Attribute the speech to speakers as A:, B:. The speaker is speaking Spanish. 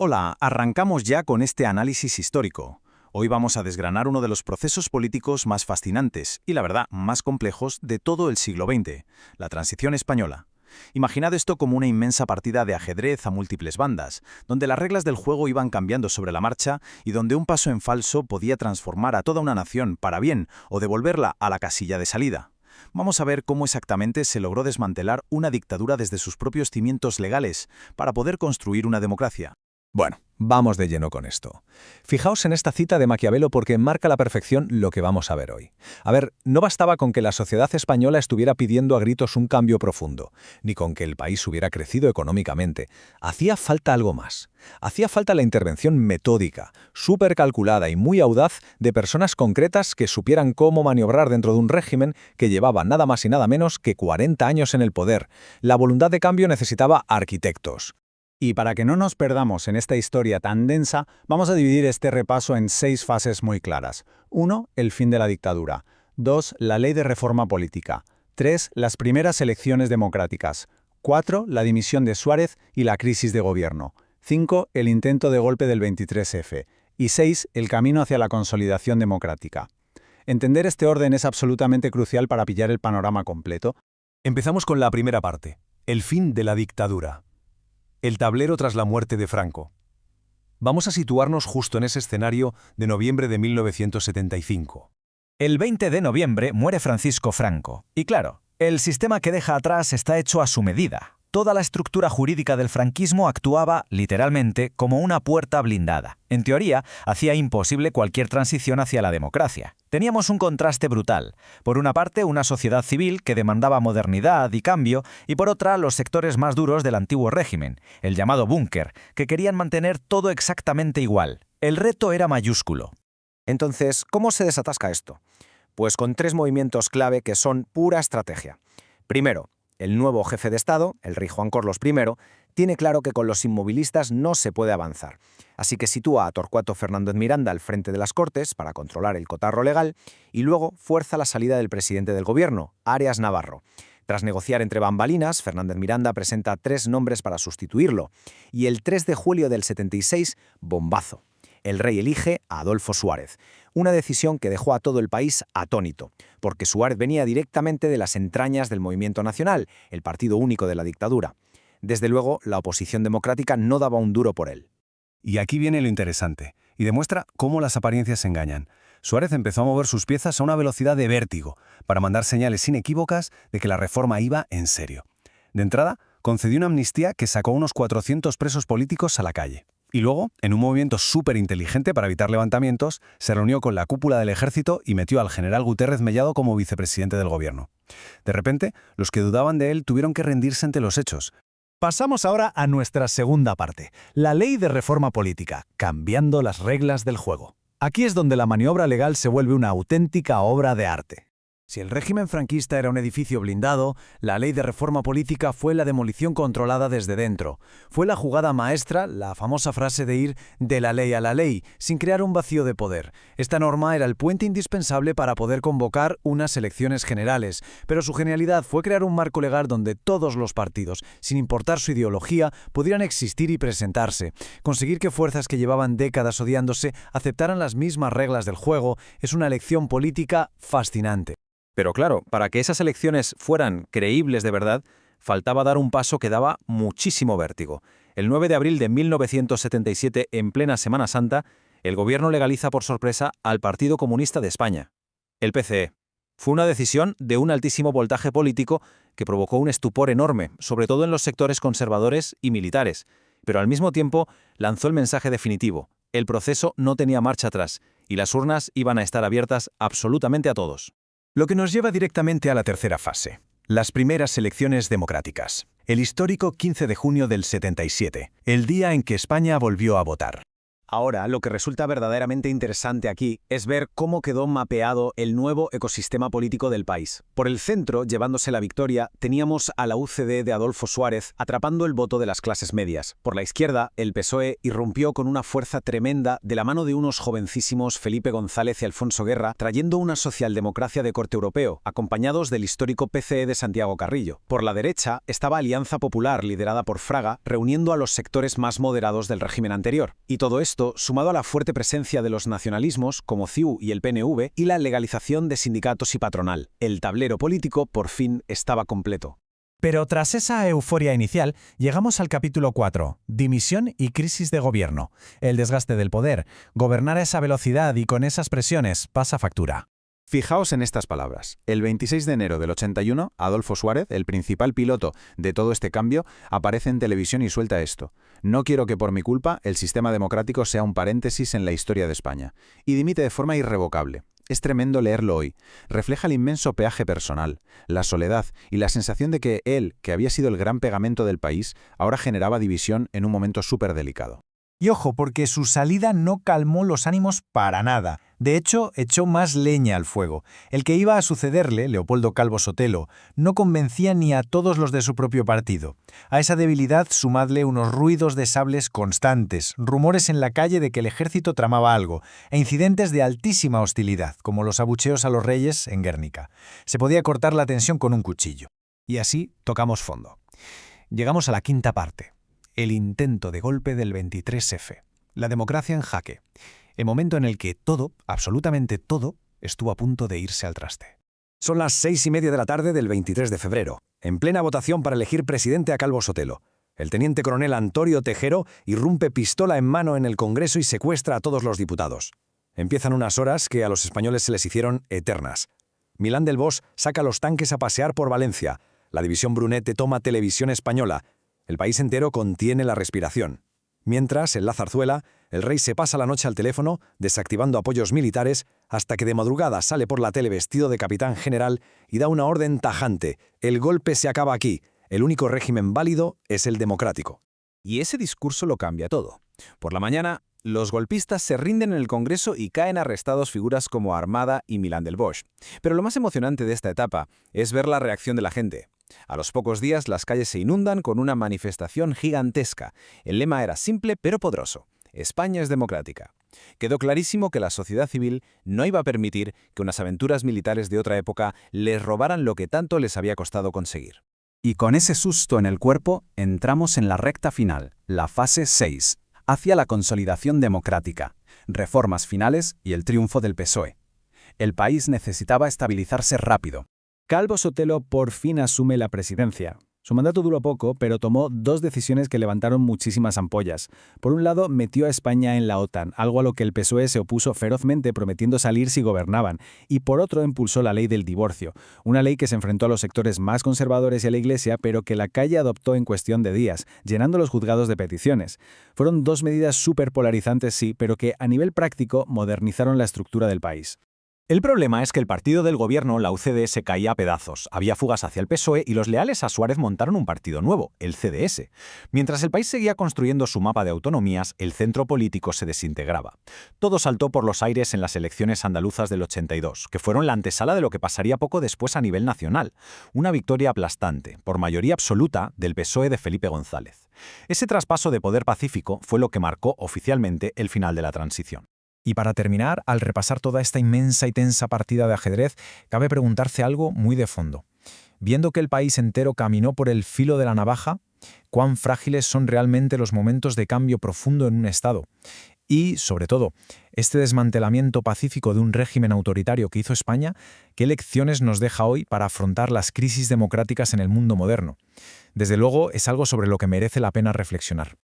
A: Hola, arrancamos ya con este análisis histórico. Hoy vamos a desgranar uno de los procesos políticos más fascinantes y, la verdad, más complejos de todo el siglo XX, la Transición Española. Imaginad esto como una inmensa partida de ajedrez a múltiples bandas, donde las reglas del juego iban cambiando sobre la marcha y donde un paso en falso podía transformar a toda una nación para bien o devolverla a la casilla de salida. Vamos a ver cómo exactamente se logró desmantelar una dictadura desde sus propios cimientos legales para poder construir una democracia.
B: Bueno, vamos de lleno con esto. Fijaos en esta cita de Maquiavelo porque marca a la perfección lo que vamos a ver hoy. A ver, no bastaba con que la sociedad española estuviera pidiendo a gritos un cambio profundo, ni con que el país hubiera crecido económicamente. Hacía falta algo más. Hacía falta la intervención metódica, súper calculada y muy audaz de personas concretas que supieran cómo maniobrar dentro de un régimen que llevaba nada más y nada menos que 40 años en el poder. La voluntad de cambio necesitaba arquitectos.
C: Y para que no nos perdamos en esta historia tan densa, vamos a dividir este repaso en 6 fases muy claras. 1. El fin de la dictadura. 2. La ley de reforma política. 3. Las primeras elecciones democráticas. 4. La dimisión de Suárez y la crisis de gobierno. 5. El intento de golpe del 23F. Y 6. El camino hacia la consolidación democrática. Entender este orden es absolutamente crucial para pillar el panorama completo.
D: Empezamos con la primera parte, el fin de la dictadura. El tablero tras la muerte de Franco. Vamos a situarnos justo en ese escenario de noviembre de 1975.
E: El 20 de noviembre muere Francisco Franco. Y claro, el sistema que deja atrás está hecho a su medida. Toda la estructura jurídica del franquismo actuaba, literalmente, como una puerta blindada. En teoría, hacía imposible cualquier transición hacia la democracia. Teníamos un contraste brutal. Por una parte, una sociedad civil que demandaba modernidad y cambio, y por otra, los sectores más duros del antiguo régimen, el llamado búnker, que querían mantener todo exactamente igual. El reto era mayúsculo.
F: Entonces, ¿cómo se desatasca esto? Pues con 3 movimientos clave que son pura estrategia. Primero, el nuevo jefe de Estado, el rey Juan Carlos I, tiene claro que con los inmovilistas no se puede avanzar. Así que sitúa a Torcuato Fernández Miranda al frente de las Cortes para controlar el cotarro legal y luego fuerza la salida del presidente del gobierno, Arias Navarro. Tras negociar entre bambalinas, Fernández Miranda presenta 3 nombres para sustituirlo. Y el 3 de julio del 76, bombazo. El rey elige a Adolfo Suárez, una decisión que dejó a todo el país atónito, porque Suárez venía directamente de las entrañas del Movimiento Nacional, el partido único de la dictadura. Desde luego, la oposición democrática no daba un duro por él.
D: Y aquí viene lo interesante, y demuestra cómo las apariencias engañan. Suárez empezó a mover sus piezas a una velocidad de vértigo, para mandar señales inequívocas de que la reforma iba en serio. De entrada, concedió una amnistía que sacó a unos 400 presos políticos a la calle. Y luego, en un movimiento súper inteligente para evitar levantamientos, se reunió con la cúpula del ejército y metió al general Gutiérrez Mellado como vicepresidente del gobierno. De repente, los que dudaban de él tuvieron que rendirse ante los hechos.
G: Pasamos ahora a nuestra segunda parte, la ley de reforma política, cambiando las reglas del juego. Aquí es donde la maniobra legal se vuelve una auténtica obra de arte. Si el régimen franquista era un edificio blindado, la ley de reforma política fue la demolición controlada desde dentro. Fue la jugada maestra, la famosa frase de ir de la ley a la ley, sin crear un vacío de poder. Esta norma era el puente indispensable para poder convocar unas elecciones generales, pero su genialidad fue crear un marco legal donde todos los partidos, sin importar su ideología, pudieran existir y presentarse. Conseguir que fuerzas que llevaban décadas odiándose aceptaran las mismas reglas del juego es una elección política fascinante.
F: Pero claro, para que esas elecciones fueran creíbles de verdad, faltaba dar un paso que daba muchísimo vértigo. El 9 de abril de 1977, en plena Semana Santa, el gobierno legaliza por sorpresa al Partido Comunista de España, el PCE. Fue una decisión de un altísimo voltaje político que provocó un estupor enorme, sobre todo en los sectores conservadores y militares, pero al mismo tiempo lanzó el mensaje definitivo. El proceso no tenía marcha atrás y las urnas iban a estar abiertas absolutamente a todos.
G: Lo que nos lleva directamente a la tercera fase, las primeras elecciones democráticas. El histórico 15 de junio del 77, el día en que España volvió a votar.
C: Ahora, lo que resulta verdaderamente interesante aquí es ver cómo quedó mapeado el nuevo ecosistema político del país. Por el centro, llevándose la victoria, teníamos a la UCD de Adolfo Suárez atrapando el voto de las clases medias. Por la izquierda, el PSOE irrumpió con una fuerza tremenda de la mano de unos jovencísimos Felipe González y Alfonso Guerra, trayendo una socialdemocracia de corte europeo, acompañados del histórico PCE de Santiago Carrillo. Por la derecha estaba Alianza Popular, liderada por Fraga, reuniendo a los sectores más moderados del régimen anterior. Y todo esto sumado a la fuerte presencia de los nacionalismos, como CiU y el PNV, y la legalización de sindicatos y patronal. El tablero político, por fin, estaba completo.
G: Pero tras esa euforia inicial, llegamos al capítulo 4, dimisión y crisis de gobierno. El desgaste del poder, gobernar a esa velocidad y con esas presiones, pasa factura.
A: Fijaos en estas palabras. El 26 de enero del 81, Adolfo Suárez, el principal piloto de todo este cambio, aparece en televisión y suelta esto. No quiero que por mi culpa el sistema democrático sea un paréntesis en la historia de España. Y dimite de forma irrevocable. Es tremendo leerlo hoy. Refleja el inmenso peaje personal, la soledad y la sensación de que él, que había sido el gran pegamento del país, ahora generaba división en un momento súper delicado.
G: Y ojo, porque su salida no calmó los ánimos para nada. De hecho, echó más leña al fuego. El que iba a sucederle, Leopoldo Calvo Sotelo, no convencía ni a todos los de su propio partido. A esa debilidad sumadle unos ruidos de sables constantes, rumores en la calle de que el ejército tramaba algo, e incidentes de altísima hostilidad, como los abucheos a los reyes en Guernica. Se podía cortar la tensión con un cuchillo. Y así tocamos fondo. Llegamos a la quinta parte. El intento de golpe del 23F. La democracia en jaque. El momento en el que todo, absolutamente todo, estuvo a punto de irse al traste.
F: Son las 6:30 de la tarde del 23 de febrero, en plena votación para elegir presidente a Calvo Sotelo. El teniente coronel Antonio Tejero irrumpe pistola en mano en el Congreso y secuestra a todos los diputados. Empiezan unas horas que a los españoles se les hicieron eternas. Milán del Bosch saca los tanques a pasear por Valencia. La división Brunete toma Televisión Española. El país entero contiene la respiración. Mientras, en la Zarzuela, el rey se pasa la noche al teléfono, desactivando apoyos militares, hasta que de madrugada sale por la tele vestido de capitán general y da una orden tajante. El golpe se acaba aquí. El único régimen válido es el democrático.
B: Y ese discurso lo cambia todo. Por la mañana, los golpistas se rinden en el Congreso y caen arrestados figuras como Armada y Milán del Bosch. Pero lo más emocionante de esta etapa es ver la reacción de la gente. A los pocos días las calles se inundan con una manifestación gigantesca. El lema era simple pero poderoso. España es democrática. Quedó clarísimo que la sociedad civil no iba a permitir que unas aventuras militares de otra época les robaran lo que tanto les había costado conseguir.
A: Y con ese susto en el cuerpo, entramos en la recta final, la fase 6, hacia la consolidación democrática, reformas finales y el triunfo del PSOE. El país necesitaba estabilizarse rápido.
C: Calvo Sotelo por fin asume la presidencia. Su mandato duró poco, pero tomó dos decisiones que levantaron muchísimas ampollas. Por un lado, metió a España en la OTAN, algo a lo que el PSOE se opuso ferozmente, prometiendo salir si gobernaban. Y por otro, impulsó la ley del divorcio, una ley que se enfrentó a los sectores más conservadores y a la Iglesia, pero que la calle adoptó en cuestión de días, llenando los juzgados de peticiones. Fueron dos medidas súper polarizantes, sí, pero que a nivel práctico modernizaron la estructura del país.
A: El problema es que el partido del gobierno, la UCD, se caía a pedazos. Había fugas hacia el PSOE y los leales a Suárez montaron un partido nuevo, el CDS. Mientras el país seguía construyendo su mapa de autonomías, el centro político se desintegraba. Todo saltó por los aires en las elecciones andaluzas del 82, que fueron la antesala de lo que pasaría poco después a nivel nacional. Una victoria aplastante, por mayoría absoluta, del PSOE de Felipe González. Ese traspaso de poder pacífico fue lo que marcó oficialmente el final de la transición.
G: Y para terminar, al repasar toda esta inmensa y tensa partida de ajedrez, cabe preguntarse algo muy de fondo. Viendo que el país entero caminó por el filo de la navaja, ¿cuán frágiles son realmente los momentos de cambio profundo en un Estado? Y, sobre todo, este desmantelamiento pacífico de un régimen autoritario que hizo España, ¿qué lecciones nos deja hoy para afrontar las crisis democráticas en el mundo moderno? Desde luego, es algo sobre lo que merece la pena reflexionar.